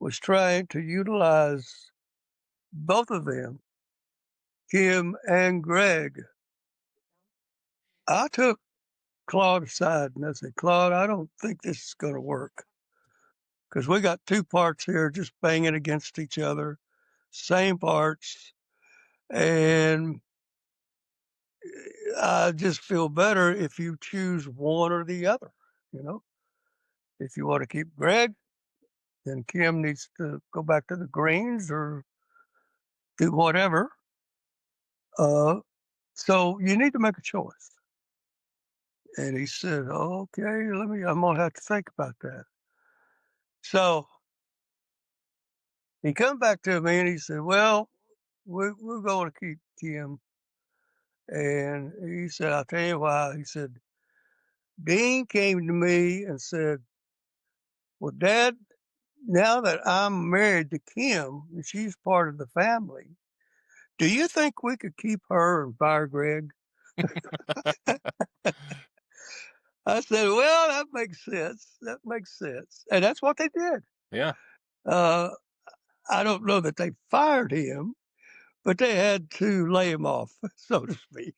was trying to utilize both of them, Kim and Greg, I took Claude aside and I said, Claude, I don't think this is going to work because we got two parts here just banging against each other, same parts. And I just feel better if you choose one or the other. You know, if you want to keep Greg, then Kim needs to go back to the Greens or do whatever. Uh, so you need to make a choice. And he said, okay, I'm going to have to think about that. So he come back to me and he said, well, we're going to keep Kim. And he said, I'll tell you why. He said, Dean came to me and said, well, Dad, now that I'm married to Kim and she's part of the family, do you think we could keep her and fire Greg? I said, well, that makes sense. That makes sense. And that's what they did. Yeah. Uh, I don't know that they fired him, but they had to lay him off, so to speak,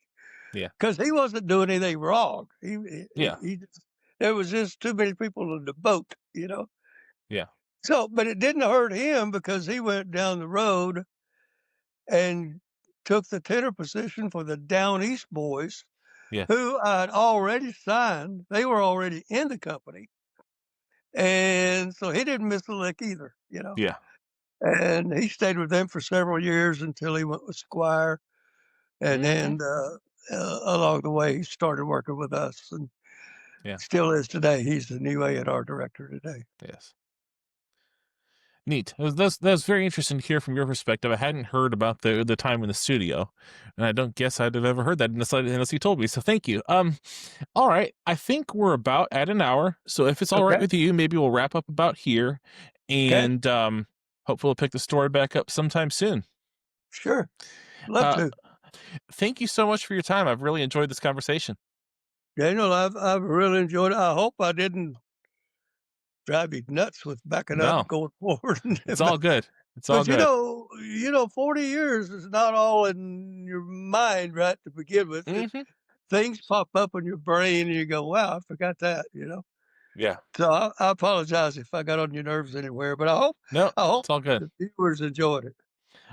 Yeah. because he wasn't doing anything wrong. Yeah. He just, there was just too many people in the boat, you know. Yeah. So, but it didn't hurt him because he went down the road and took the tenor position for the Down East boys, Yes. who I'd already signed. They were already in the company, And so he didn't miss a lick either, you know. Yeah. And he stayed with them for several years until he went with Squire, and Hmm. then along the way he started working with us, and Yeah. still is today. He's the new A&R director today. Yes. Neat. That was very interesting to hear from your perspective. I hadn't heard about the time in the studio, and I don't guess I'd have ever heard that unless you told me. So thank you. All right. I think we're about at an hour. So if it's all right Okay, with you, maybe we'll wrap up about here, okay, and hopefully we'll pick the story back up sometime soon. sure, love Uh, to. Thank you so much for your time. I've really enjoyed this conversation. Daniel, I've really enjoyed it. I hope I didn't drive you nuts with backing up, No, going forward, it's all good. It's all but good. 40 years is not all in your mind, right? To begin with, Hmm. things pop up in your brain, and you go, "Wow, I forgot that," you know. Yeah. So I apologize if I got on your nerves anywhere, but No, I hope it's all good. the viewers enjoyed it.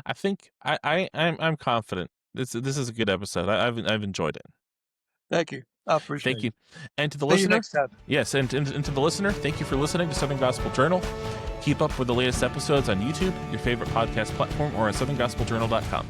I think I'm confident. This is a good episode. I've enjoyed it. Thank you. I Thank appreciate you. it. And to the See you listener, next time. yes, and to the listener, thank you for listening to Southern Gospel Journal. Keep up with the latest episodes on YouTube, your favorite podcast platform, or at southerngospeljournal.com.